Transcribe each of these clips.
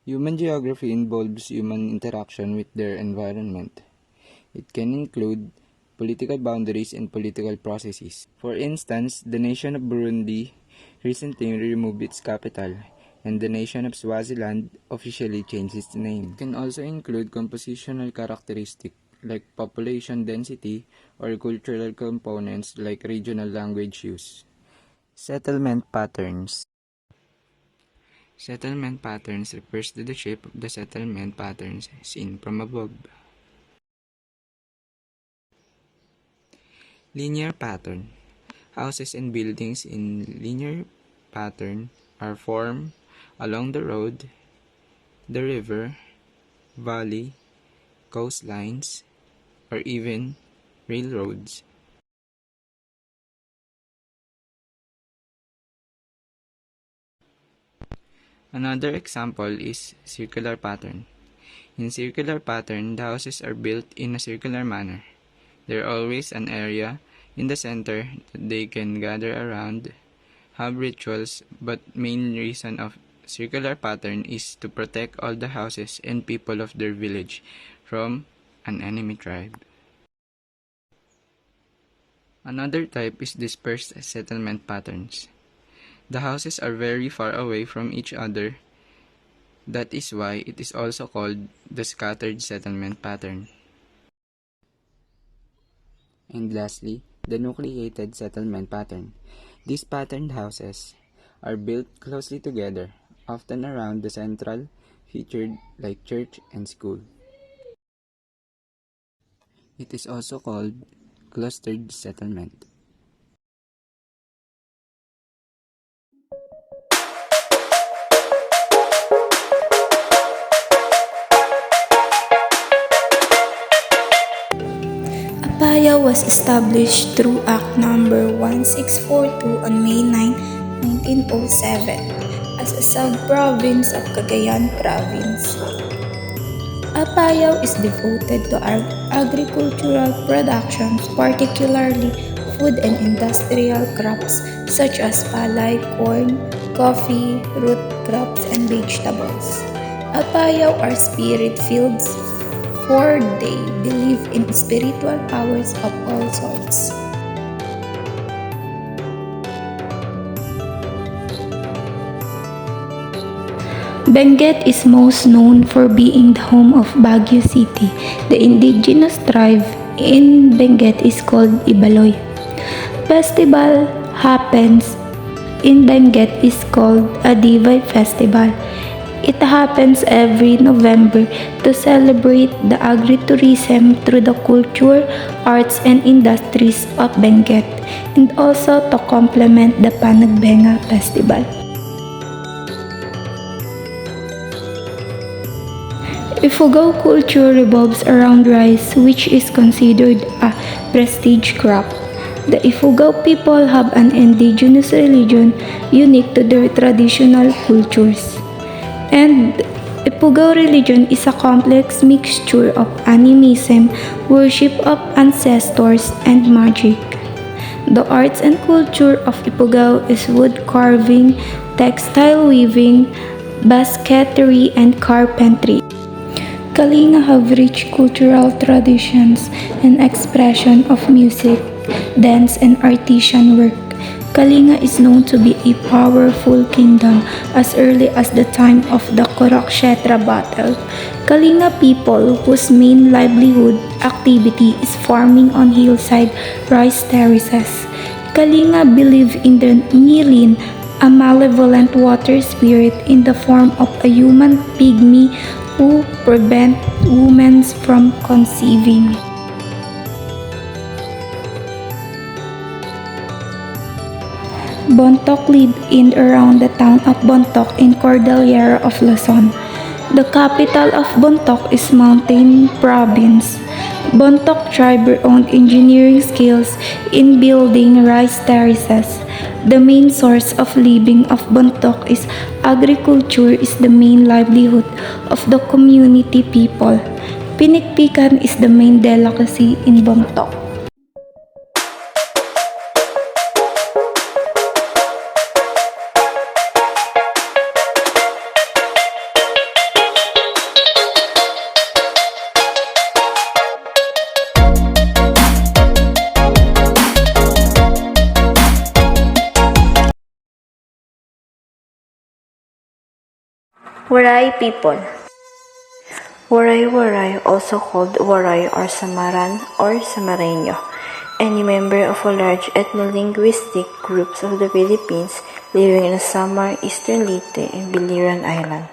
Human geography involves human interaction with their environment. It can include political boundaries and political processes. For instance, the nation of Burundi recently removed its capital, and the nation of Swaziland officially changed its name. It can also include compositional characteristics like population density or cultural components like regional language use. Settlement patterns. Settlement patterns refers to the shape of the settlement patterns seen from above. Linear pattern. Houses and buildings in linear pattern are formed along the road, the river, valley, coastlines, or even railroads. Another example is circular pattern. In circular pattern, the houses are built in a circular manner. There is always an area in the center that they can gather around, have rituals, but main reason of circular pattern is to protect all the houses and people of their village from an enemy tribe. Another type is dispersed settlement patterns. The houses are very far away from each other. That is why it is also called the scattered settlement pattern. And lastly, the nucleated settlement pattern. These patterned houses are built closely together, often around the central featured like church and school. It is also called clustered settlement. Apaya was established through Act No. 1642 on May 9, 1907 as a sub-province of Cagayan Province. Apayao is devoted to agricultural productions, particularly food and industrial crops such as palay, corn, coffee, root crops, and vegetables. Apayao are spirit fields, for they believe in spiritual powers of all sorts. Benguet is most known for being the home of Baguio City. The indigenous tribe in Benguet is called Ibaloy. Festival happens in Benguet is called a Divay Festival. It happens every November to celebrate the agritourism through the culture, arts, and industries of Benguet, and also to complement the Panagbenga Festival. Ifugao culture revolves around rice, which is considered a prestige crop. The Ifugao people have an indigenous religion unique to their traditional cultures. And Ifugao religion is a complex mixture of animism, worship of ancestors, and magic. The arts and culture of Ifugao is wood carving, textile weaving, basketry, and carpentry. Kalinga have rich cultural traditions and expression of music, dance, and artisan work. Kalinga is known to be a powerful kingdom as early as the time of the Kurukshetra battle. Kalinga people, whose main livelihood activity is farming on hillside rice terraces. Kalinga believe in the Nilin, a malevolent water spirit in the form of a human pygmy who prevent women from conceiving. Bontoc live in around the town of Bontoc in Cordillera of Luzon. The capital of Bontoc is Mountain Province. Bontoc tribe owned engineering skills in building rice terraces. The main source of living of Bontoc is agriculture is the main livelihood of the community people. Pinikpikan is the main delicacy in Bontoc. Waray people. Waray-Waray, also called Waray or Samaran or Samareño, any member of a large ethno-linguistic groups of the Philippines living in Samar, Eastern Leyte, and Biliran Island.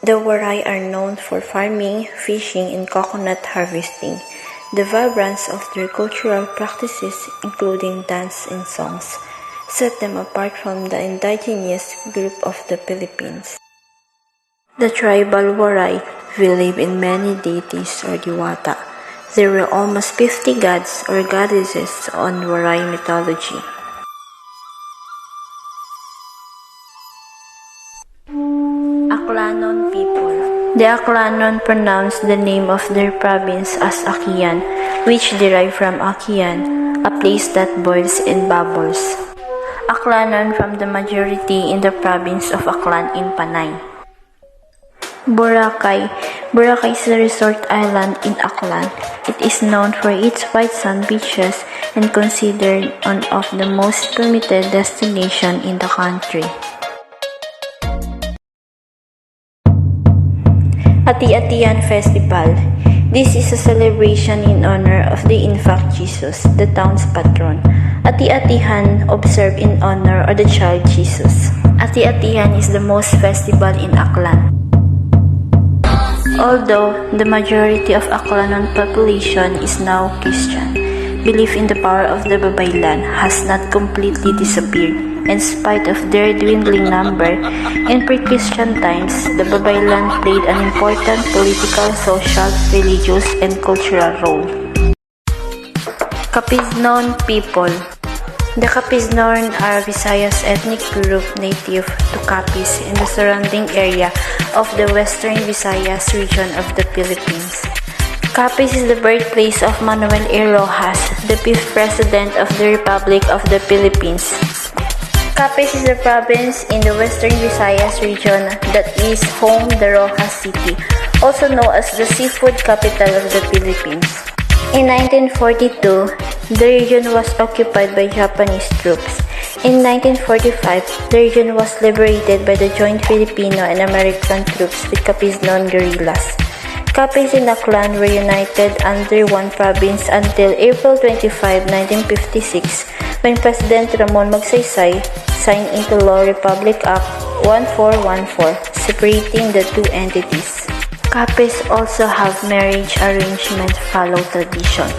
The Waray are known for farming, fishing, and coconut harvesting. The vibrance of their cultural practices, including dance and songs, set them apart from the indigenous group of the Philippines. The tribal Waray believe in many deities or diwata. There were almost 50 gods or goddesses on Waray mythology. Aklanon people. The Aklanon pronounce the name of their province as Akian, which derived from Akian, a place that boils and bubbles. Aklanon from the majority in the province of Aklan in Panay. Boracay. Boracay is a resort island in Aklan. It is known for its white sand beaches and considered one of the most permitted destinations in the country. Ati-Atian Festival. This is a celebration in honor of the infant Jesus, the town's patron. Ati-Atihan observed in honor of the child Jesus. Ati-Atihan is the most festival in Aklan. Although the majority of Aklanon population is now Christian, belief in the power of the Babaylan has not completely disappeared. In spite of their dwindling number, in pre-Christian times, the Babaylan played an important political, social, religious, and cultural role. Capiznon people. The Capiznon are Visayas ethnic group native to Capiz in the surrounding area of the Western Visayas region of the Philippines. Capiz is the birthplace of Manuel A. Roxas, the 5th President of the Republic of the Philippines. Capiz is a province in the Western Visayas region that is home to Roxas City, also known as the seafood capital of the Philippines. In 1942, the region was occupied by Japanese troops. In 1945, the region was liberated by the joint Filipino and American troops with Capiznon guerrillas. Capiz and Aklan were united under one province until April 25, 1956, when President Ramon Magsaysay signed into law Republic Act 1414, separating the two entities. Capiz also have marriage arrangement follow tradition,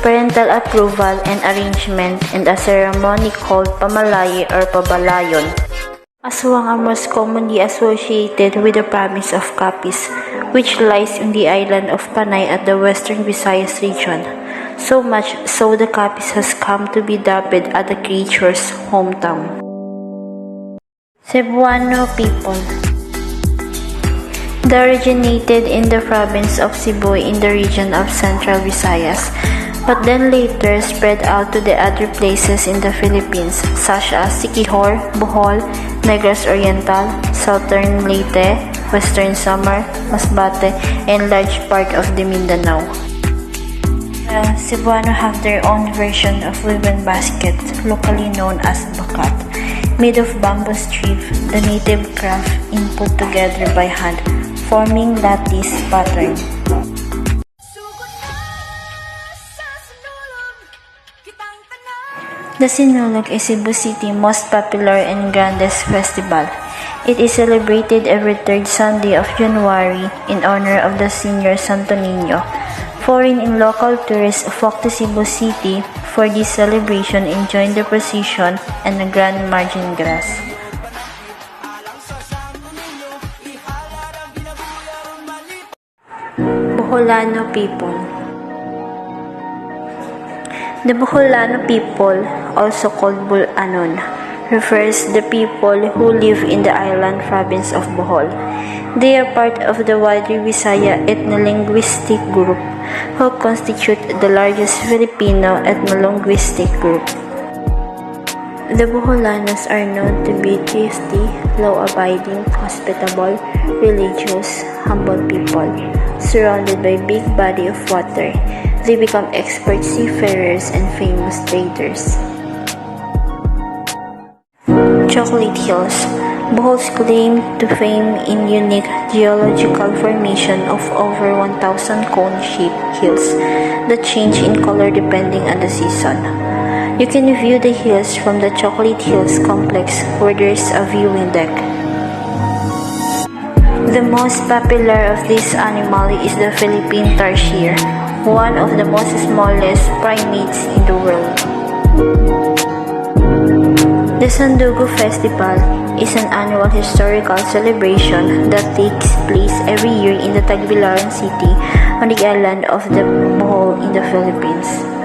parental approval and arrangement, and a ceremony called pamalaye or pabalayon. Aswang are most commonly associated with the province of Capiz, which lies in the island of Panay at the Western Visayas region. So much so the Capiz has come to be dubbed as the creature's hometown. Cebuano people. They originated in the province of Cebu in the region of Central Visayas, but then later spread out to the other places in the Philippines such as Siquijor, Bohol, Negros Oriental, Southern Leyte, Western Samar, Masbate, and large part of the Mindanao. The Cebuano have their own version of woven basket, locally known as bakat, made of bamboo strip, the native craft input together by hand, forming lattice pattern. The Sinulog is Cebu City's most popular and grandest festival. It is celebrated every third Sunday of January in honor of the Senior Santo Niño. Foreign and local tourists flock to Cebu City for this celebration and join the procession and the Grand Margin Grass. Boholano people. The Boholano people, also called Bulanon, refers to the people who live in the island province of Bohol. They are part of the wider Visaya ethno-linguistic group, who constitute the largest Filipino ethno-linguistic group. The Boholanos are known to be thrifty, law-abiding, hospitable, religious, humble people. Surrounded by big body of water, they become expert seafarers and famous traders. Chocolate Hills. Bohol's claim to fame in unique geological formation of over 1,000 cone-shaped hills that change in color depending on the season. You can view the hills from the Chocolate Hills complex where there is a viewing deck. The most popular of this animal is the Philippine tarsier, one of the most smallest primates in the world. The Sandugo Festival is an annual historical celebration that takes place every year in the Tagbilaran City on the island of the Bohol in the Philippines.